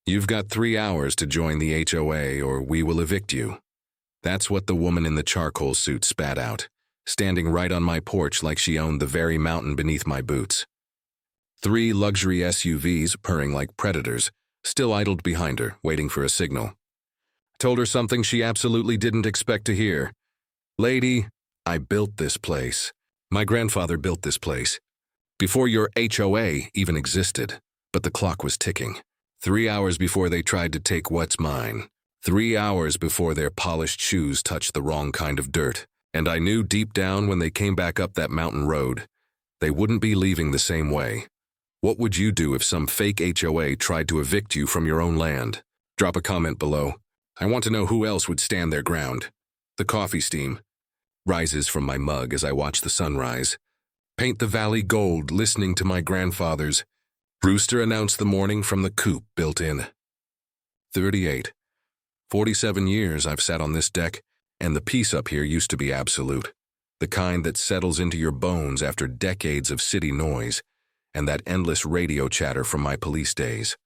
You've got 3 hours to join the HOA or we will evict you. That's what the woman in the charcoal suit spat out, standing right on my porch like she owned the very mountain beneath my boots. 3 luxury SUVs, purring like predators, still idled behind her, waiting for a signal. I told her something she absolutely didn't expect to hear. Lady, I built this place. My grandfather built this place. Before your HOA even existed, but the clock was ticking. 3 hours before they tried to take what's mine. 3 hours before their polished shoes touched the wrong kind of dirt. And I knew deep down when they came back up that mountain road, they wouldn't be leaving the same way. What would you do if some fake HOA tried to evict you from your own land? Drop a comment below. I want to know who else would stand their ground. The coffee steam rises from my mug as I watch the sunrise. Paint the valley gold, listening to my grandfather's rooster announce the morning from the coop built in. 38. 47 years I've sat on this deck, and the peace up here used to be absolute. The kind that settles into your bones after decades of city noise and that endless radio chatter from my police days.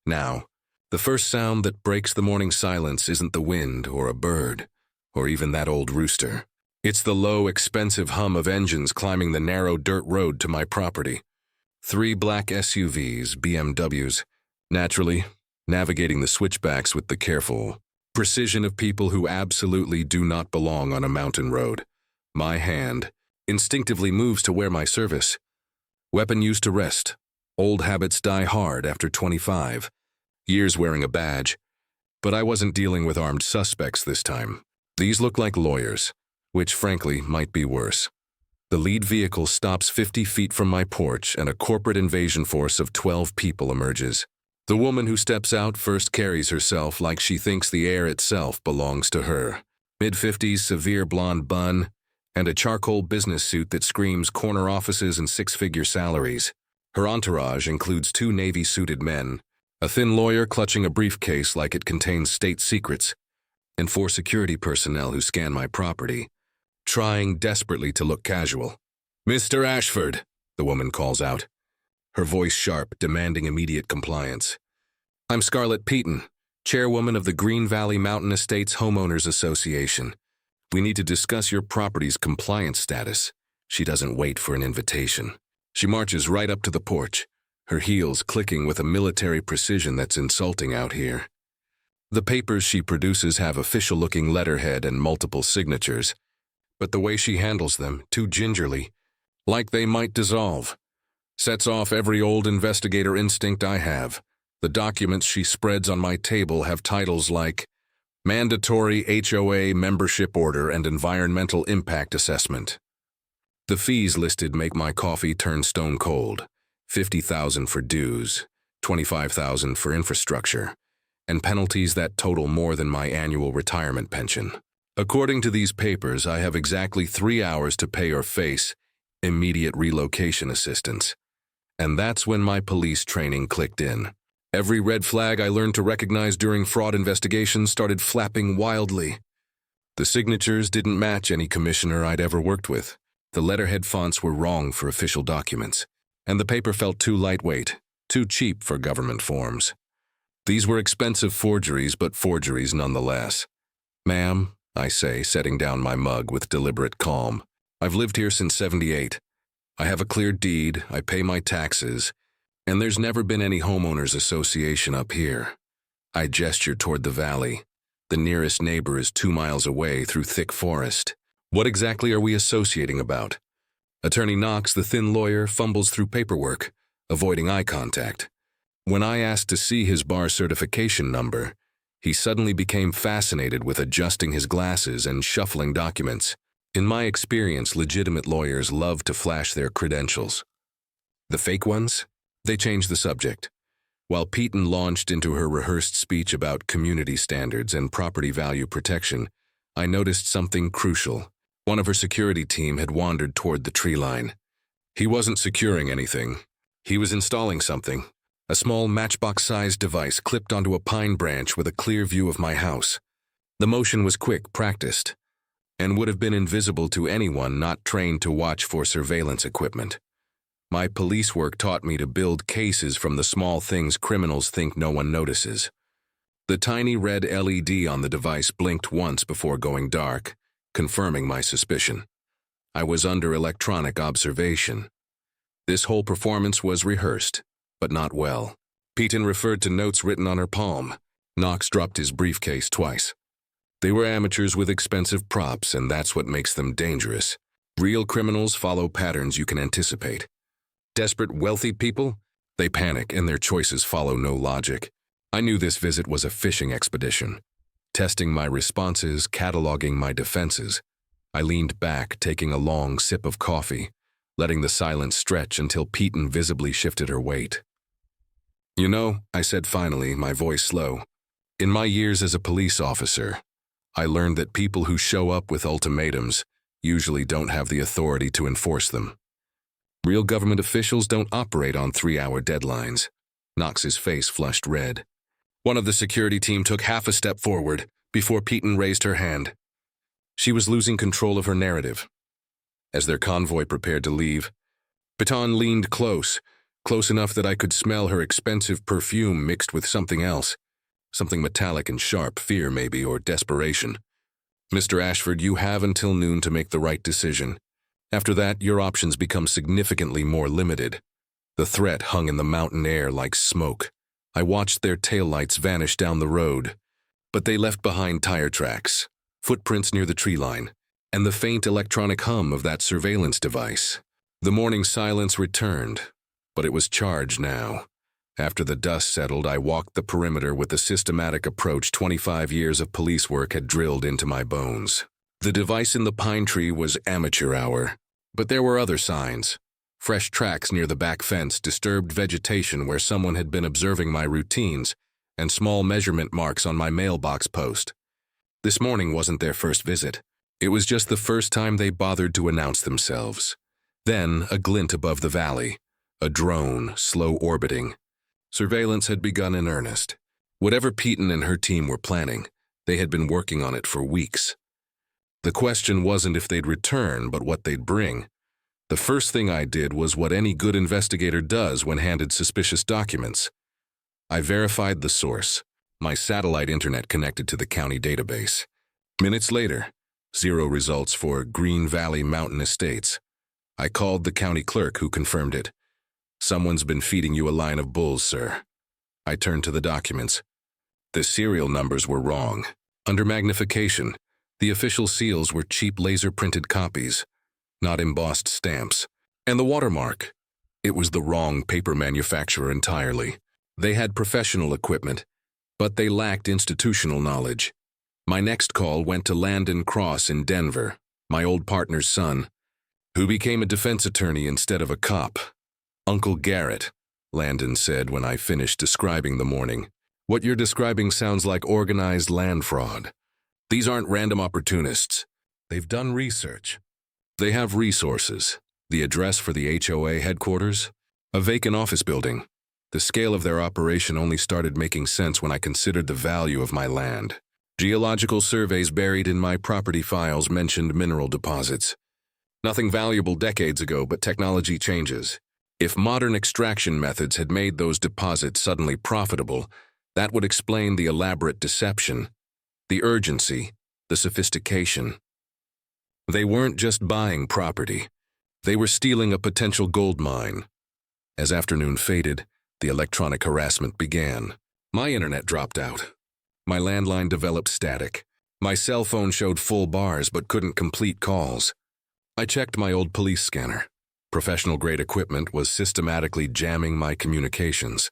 Now, the first sound that breaks the morning silence isn't the wind or a bird, or even that old rooster. It's the low, expensive hum of engines climbing the narrow dirt road to my property. 3 black SUVs, BMWs, naturally, navigating the switchbacks with the careful precision of people who absolutely do not belong on a mountain road. My hand instinctively moves to wear my service. Weapon used to rest. Old habits die hard after 25 years wearing a badge. But I wasn't dealing with armed suspects this time. These look like lawyers, which frankly might be worse. The lead vehicle stops 50 feet from my porch and a corporate invasion force of 12 people emerges. The woman who steps out first carries herself like she thinks the air itself belongs to her. Mid-50s, severe blonde bun, and a charcoal business suit that screams corner offices and 6-figure salaries. Her entourage includes 2 Navy-suited men, a thin lawyer clutching a briefcase like it contains state secrets, and 4 security personnel who scan my property, trying desperately to look casual. "Mr. Ashford," the woman calls out, her voice sharp, demanding immediate compliance. "I'm Scarlett Peaton, chairwoman of the Green Valley Mountain Estates Homeowners Association. We need to discuss your property's compliance status." She doesn't wait for an invitation. She marches right up to the porch, her heels clicking with a military precision that's insulting out here. The papers she produces have official-looking letterhead and multiple signatures, but the way she handles them, too gingerly, like they might dissolve, sets off every old investigator instinct I have. The documents she spreads on my table have titles like Mandatory HOA Membership Order and Environmental Impact Assessment. The fees listed make my coffee turn stone cold. $50,000 for dues, $25,000 for infrastructure, and penalties that total more than my annual retirement pension. According to these papers, I have exactly 3 hours to pay or face immediate relocation assistance. And that's when my police training clicked in. Every red flag I learned to recognize during fraud investigations started flapping wildly. The signatures didn't match any commissioner I'd ever worked with. The letterhead fonts were wrong for official documents, and the paper felt too lightweight, too cheap for government forms. These were expensive forgeries, but forgeries nonetheless. "Ma'am," I say, setting down my mug with deliberate calm, "I've lived here since '78. I have a clear deed, I pay my taxes, and there's never been any homeowners association up here." I gesture toward the valley. The nearest neighbor is 2 miles away through thick forest. What exactly are we associating about? Attorney Knox, the thin lawyer, fumbles through paperwork, avoiding eye contact. When I asked to see his bar certification number, he suddenly became fascinated with adjusting his glasses and shuffling documents. In my experience, legitimate lawyers love to flash their credentials. The fake ones? They change the subject. While Peaton launched into her rehearsed speech about community standards and property value protection, I noticed something crucial. One of her security team had wandered toward the tree line. He wasn't securing anything. He was installing something. A small matchbox-sized device clipped onto a pine branch with a clear view of my house. The motion was quick, practiced, and would have been invisible to anyone not trained to watch for surveillance equipment. My police work taught me to build cases from the small things criminals think no one notices. The tiny red LED on the device blinked once before going dark, confirming my suspicion. I was under electronic observation. This whole performance was rehearsed, but not well. Peyton referred to notes written on her palm. Knox dropped his briefcase twice. They were amateurs with expensive props, and that's what makes them dangerous. Real criminals follow patterns you can anticipate. Desperate, wealthy people? They panic, and their choices follow no logic. I knew this visit was a fishing expedition. Testing my responses, cataloging my defenses. I leaned back, taking a long sip of coffee, letting the silence stretch until Peyton visibly shifted her weight. "You know," I said finally, my voice slow, "in my years as a police officer, I learned that people who show up with ultimatums usually don't have the authority to enforce them. Real government officials don't operate on 3-hour deadlines." Knox's face flushed red. One of the security team took half a step forward before Peyton raised her hand. She was losing control of her narrative. As their convoy prepared to leave, Peyton leaned close enough that I could smell her expensive perfume mixed with something else. Something metallic and sharp, fear maybe, or desperation. "Mr. Ashford, you have until noon to make the right decision. After that, your options become significantly more limited." The threat hung in the mountain air like smoke. I watched their taillights vanish down the road, but they left behind tire tracks, footprints near the tree line, and the faint electronic hum of that surveillance device. The morning silence returned, but it was charged now. After the dust settled, I walked the perimeter with the systematic approach 25 years of police work had drilled into my bones. The device in the pine tree was amateur hour, but there were other signs. Fresh tracks near the back fence, disturbed vegetation where someone had been observing my routines, and small measurement marks on my mailbox post. This morning wasn't their first visit. It was just the first time they bothered to announce themselves. Then, a glint above the valley. A drone, slow orbiting. Surveillance had begun in earnest. Whatever Peyton and her team were planning, they had been working on it for weeks. The question wasn't if they'd return, but what they'd bring. The first thing I did was what any good investigator does when handed suspicious documents. I verified the source. My satellite internet connected to the county database. Minutes later, 0 results for Green Valley Mountain Estates. I called the county clerk, who confirmed it. "Someone's been feeding you a line of bulls, sir." I turned to the documents. The serial numbers were wrong. Under magnification, the official seals were cheap laser-printed copies, not embossed stamps. And the watermark. It was the wrong paper manufacturer entirely. They had professional equipment, but they lacked institutional knowledge. My next call went to Landon Cross in Denver, my old partner's son, who became a defense attorney instead of a cop. "Uncle Garrett," Landon said when I finished describing the morning. "What you're describing sounds like organized land fraud. These aren't random opportunists. They've done research. They have resources. The address for the HOA headquarters? A vacant office building. The scale of their operation only started making sense when I considered the value of my land. Geological surveys buried in my property files mentioned mineral deposits. Nothing valuable decades ago, but technology changes. If modern extraction methods had made those deposits suddenly profitable, that would explain the elaborate deception, the urgency, the sophistication. They weren't just buying property. They were stealing a potential gold mine. As afternoon faded, the electronic harassment began. My internet dropped out. My landline developed static. My cell phone showed full bars but couldn't complete calls. I checked my old police scanner. Professional-grade equipment was systematically jamming my communications,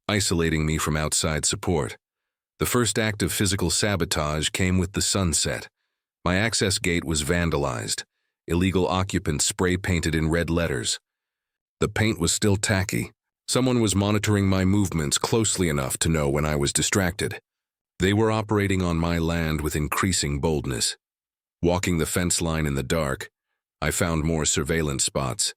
isolating me from outside support. The first act of physical sabotage came with the sunset. My access gate was vandalized. Illegal occupants spray-painted in red letters. The paint was still tacky. Someone was monitoring my movements closely enough to know when I was distracted. They were operating on my land with increasing boldness. Walking the fence line in the dark, I found more surveillance spots.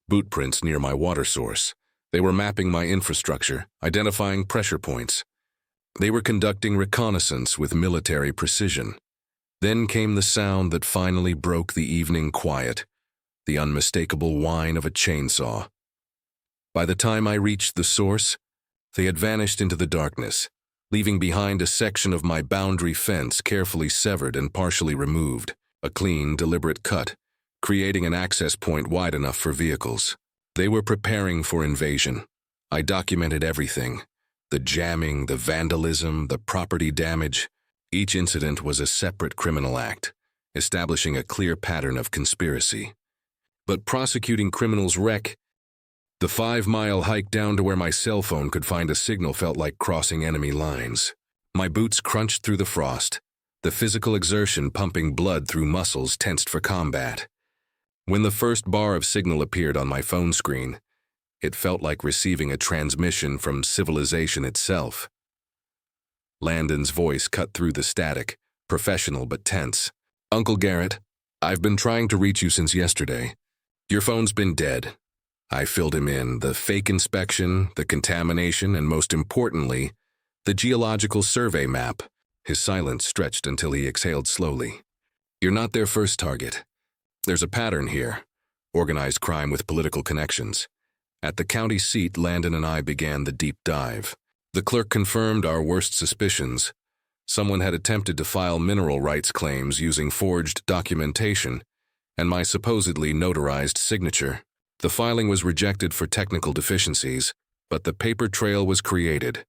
Boot prints near my water source. They were mapping my infrastructure, identifying pressure points. They were conducting reconnaissance with military precision. Then came the sound that finally broke the evening quiet, the unmistakable whine of a chainsaw. By the time I reached the source, they had vanished into the darkness, leaving behind a section of my boundary fence carefully severed and partially removed, a clean, deliberate cut, creating an access point wide enough for vehicles. They were preparing for invasion. I documented everything: the jamming, the vandalism, the property damage. Each incident was a separate criminal act, establishing a clear pattern of conspiracy. But prosecuting criminals wreck. The 5-mile hike down to where my cell phone could find a signal felt like crossing enemy lines. My boots crunched through the frost, the physical exertion pumping blood through muscles tensed for combat. When the first bar of signal appeared on my phone screen, it felt like receiving a transmission from civilization itself. Landon's voice cut through the static, professional but tense. "Uncle Garrett, I've been trying to reach you since yesterday. Your phone's been dead." I filled him in: the fake inspection, the contamination, and most importantly, the geological survey map. His silence stretched until he exhaled slowly. "You're not their first target. There's a pattern here: organized crime with political connections." At the county seat, Landon and I began the deep dive. The clerk confirmed our worst suspicions. Someone had attempted to file mineral rights claims using forged documentation and my supposedly notarized signature. The filing was rejected for technical deficiencies, but the paper trail was created.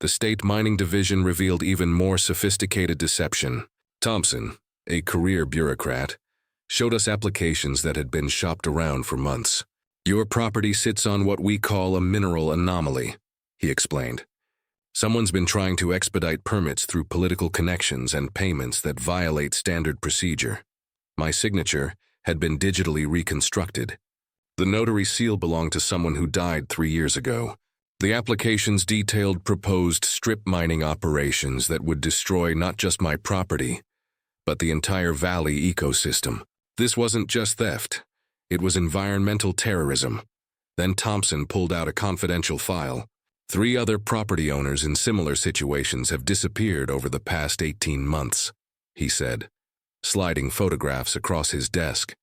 The state mining division revealed even more sophisticated deception. Thompson, a career bureaucrat, showed us applications that had been shopped around for months. "Your property sits on what we call a mineral anomaly," he explained. "Someone's been trying to expedite permits through political connections and payments that violate standard procedure." My signature had been digitally reconstructed. The notary seal belonged to someone who died 3 years ago. The applications detailed proposed strip mining operations that would destroy not just my property, but the entire valley ecosystem. This wasn't just theft. It was environmental terrorism. Then Thompson pulled out a confidential file. 3 other property owners in similar situations have disappeared over the past 18 months, he said, sliding photographs across his desk.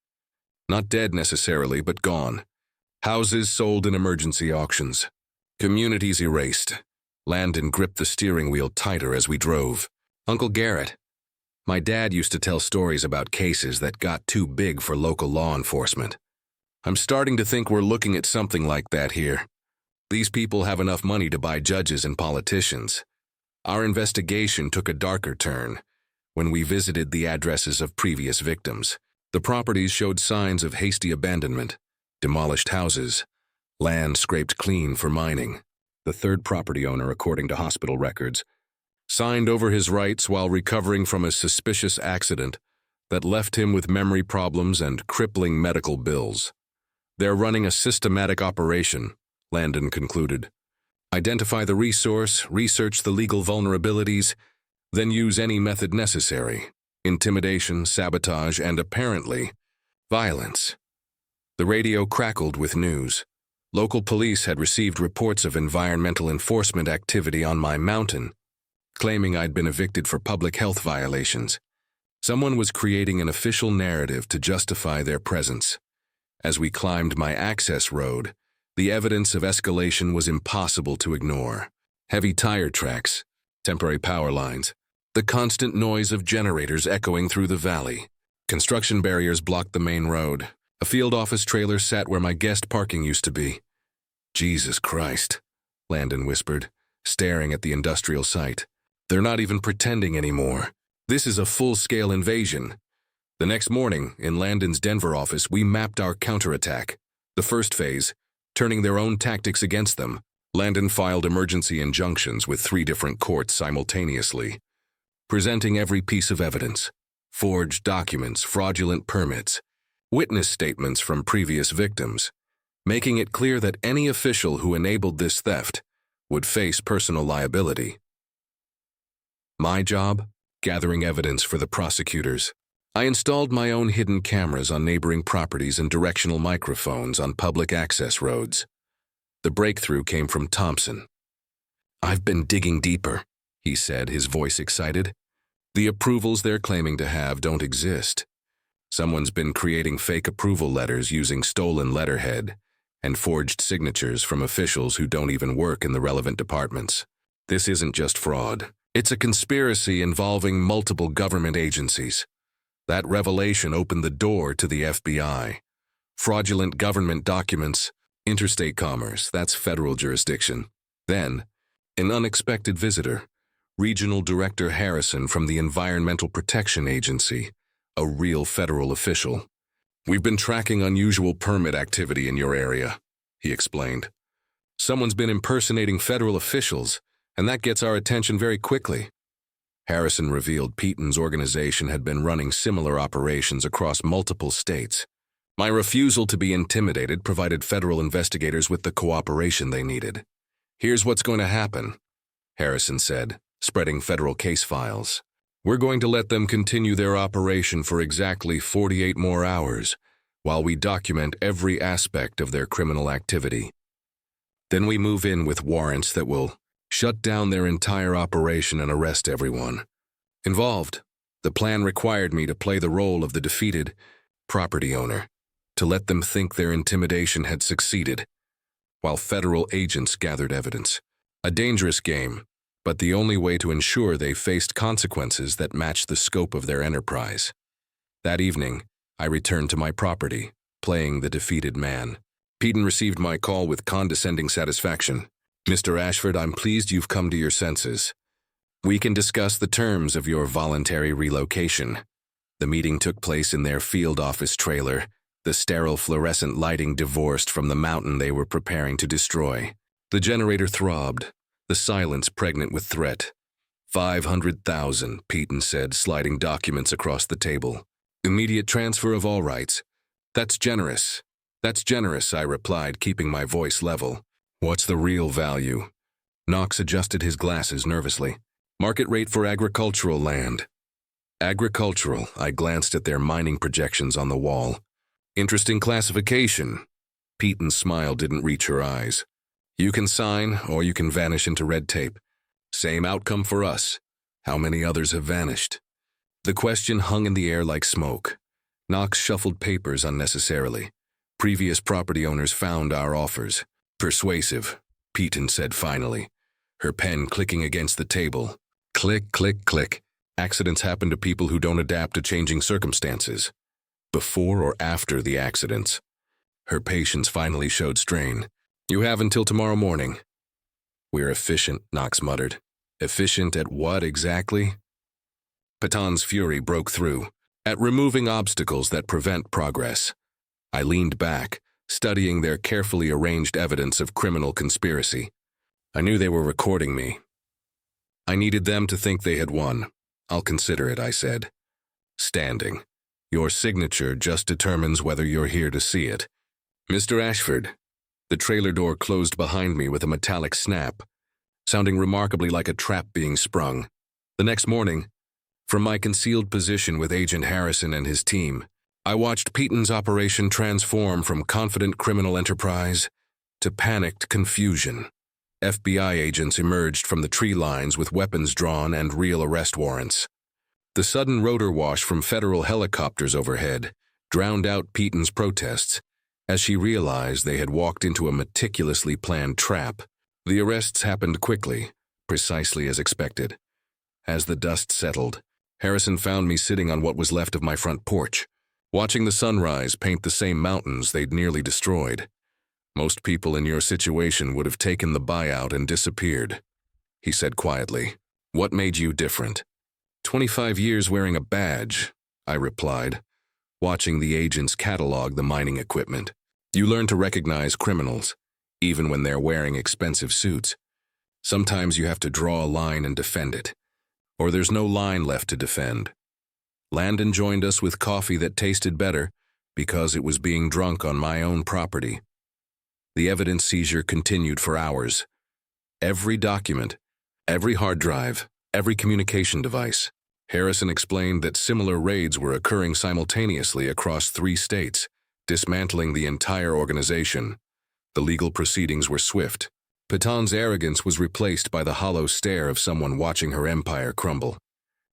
Not dead necessarily, but gone. Houses sold in emergency auctions. Communities erased. Landon gripped the steering wheel tighter as we drove. "Uncle Garrett, my dad used to tell stories about cases that got too big for local law enforcement. I'm starting to think we're looking at something like that here. These people have enough money to buy judges and politicians." Our investigation took a darker turn when we visited the addresses of previous victims. The properties showed signs of hasty abandonment: demolished houses, land scraped clean for mining. The third property owner, according to hospital records, signed over his rights while recovering from a suspicious accident that left him with memory problems and crippling medical bills. "They're running a systematic operation," Landon concluded. "Identify the resource, research the legal vulnerabilities, then use any method necessary: intimidation, sabotage, and apparently, violence." The radio crackled with news. Local police had received reports of environmental enforcement activity on my mountain, claiming I'd been evicted for public health violations. Someone was creating an official narrative to justify their presence. As we climbed my access road, the evidence of escalation was impossible to ignore. Heavy tire tracks, temporary power lines, the constant noise of generators echoing through the valley. Construction barriers blocked the main road. A field office trailer sat where my guest parking used to be. "Jesus Christ," Landon whispered, staring at the industrial site. "They're not even pretending anymore. This is a full-scale invasion." The next morning, in Landon's Denver office, we mapped our counterattack. The first phase, turning their own tactics against them. Landon filed emergency injunctions with 3 different courts simultaneously, presenting every piece of evidence: forged documents, fraudulent permits, witness statements from previous victims, making it clear that any official who enabled this theft would face personal liability. My job? Gathering evidence for the prosecutors. I installed my own hidden cameras on neighboring properties and directional microphones on public access roads. The breakthrough came from Thompson. "I've been digging deeper," he said, his voice excited. "The approvals they're claiming to have don't exist. Someone's been creating fake approval letters using stolen letterhead and forged signatures from officials who don't even work in the relevant departments. This isn't just fraud. It's a conspiracy involving multiple government agencies. That revelation opened the door to the FBI. Fraudulent government documents, interstate commerce, that's federal jurisdiction. Then, an unexpected visitor, Regional Director Harrison from the Environmental Protection Agency, a real federal official. "We've been tracking unusual permit activity in your area," he explained. "Someone's been impersonating federal officials, and that gets our attention very quickly." Harrison revealed Peaton's organization had been running similar operations across multiple states. My refusal to be intimidated provided federal investigators with the cooperation they needed. "Here's what's going to happen," Harrison said, spreading federal case files. "We're going to let them continue their operation for exactly 48 more hours, while we document every aspect of their criminal activity. Then we move in with warrants that will shut down their entire operation and arrest everyone involved." The plan required me to play the role of the defeated property owner, to let them think their intimidation had succeeded, while federal agents gathered evidence. A dangerous game, but the only way to ensure they faced consequences that matched the scope of their enterprise. That evening, I returned to my property, playing the defeated man. Peaton received my call with condescending satisfaction. "Mr. Ashford, I'm pleased you've come to your senses. We can discuss the terms of your voluntary relocation." The meeting took place in their field office trailer, the sterile fluorescent lighting divorced from the mountain they were preparing to destroy. The generator throbbed, the silence pregnant with threat. 500,000, Peaton said, sliding documents across the table. "Immediate transfer of all rights. That's generous. That's generous," I replied, keeping my voice level. "What's the real value?" Knox adjusted his glasses nervously. "Market rate for agricultural land." "Agricultural," I glanced at their mining projections on the wall. "Interesting classification." Peaton's smile didn't reach her eyes. "You can sign, or you can vanish into red tape. Same outcome for us. How many others have vanished?" The question hung in the air like smoke. Knox shuffled papers unnecessarily. "Previous property owners found our offers persuasive," Peaton said finally, her pen clicking against the table. Click, click, click. "Accidents happen to people who don't adapt to changing circumstances." "Before or after the accidents?" Her patience finally showed strain. "You have until tomorrow morning." "We're efficient," Knox muttered. "Efficient at what exactly?" Peaton's fury broke through. "At removing obstacles that prevent progress." I leaned back, studying their carefully arranged evidence of criminal conspiracy. I knew they were recording me. I needed them to think they had won. "I'll consider it," I said. Standing. "Your signature just determines whether you're here to see it." "Mr. Ashford." The trailer door closed behind me with a metallic snap, sounding remarkably like a trap being sprung. The next morning, from my concealed position with Agent Harrison and his team, I watched Peaton's operation transform from confident criminal enterprise to panicked confusion. FBI agents emerged from the tree lines with weapons drawn and real arrest warrants. The sudden rotor wash from federal helicopters overhead drowned out Peaton's protests as she realized they had walked into a meticulously planned trap. The arrests happened quickly, precisely as expected. As the dust settled, Harrison found me sitting on what was left of my front porch, watching the sunrise paint the same mountains they'd nearly destroyed. "Most people in your situation would have taken the buyout and disappeared," he said quietly. "What made you different?" 25 years wearing a badge," I replied, watching the agents catalog the mining equipment. "You learn to recognize criminals, even when they're wearing expensive suits. Sometimes you have to draw a line and defend it, or there's no line left to defend." Landon joined us with coffee that tasted better because it was being drunk on my own property. The evidence seizure continued for hours. Every document, every hard drive, every communication device. Harrison explained that similar raids were occurring simultaneously across 3 states, dismantling the entire organization. The legal proceedings were swift. Peaton's arrogance was replaced by the hollow stare of someone watching her empire crumble.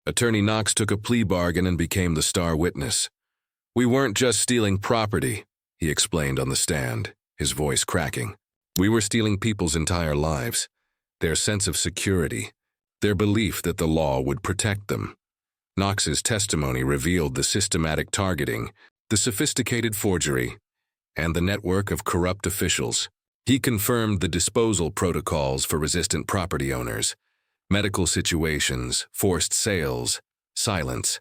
Attorney Knox took a plea bargain and became the star witness. "We weren't just stealing property," he explained on the stand. his voice cracking. We were stealing people's entire lives, their sense of security, their belief that the law would protect them. Knox's testimony revealed the systematic targeting, the sophisticated forgery, and the network of corrupt officials. He confirmed the disposal protocols for resistant property owners, medical situations, forced sales, silence.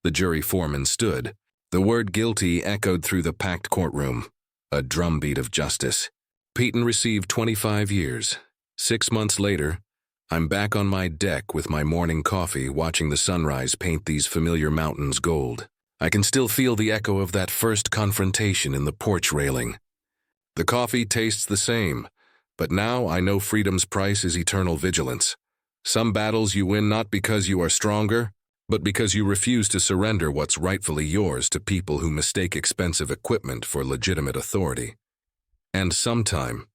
The jury foreman stood. The word guilty echoed through the packed courtroom, a drumbeat of justice. Peyton received 25 years. 6 months later, I'm back on my deck with my morning coffee, watching the sunrise paint these familiar mountains gold. I can still feel the echo of that first confrontation in the porch railing. The coffee tastes the same, but now I know freedom's price is eternal vigilance. Some battles you win not because you are stronger, but because you refuse to surrender what's rightfully yours to people who mistake expensive equipment for legitimate authority. And sometime,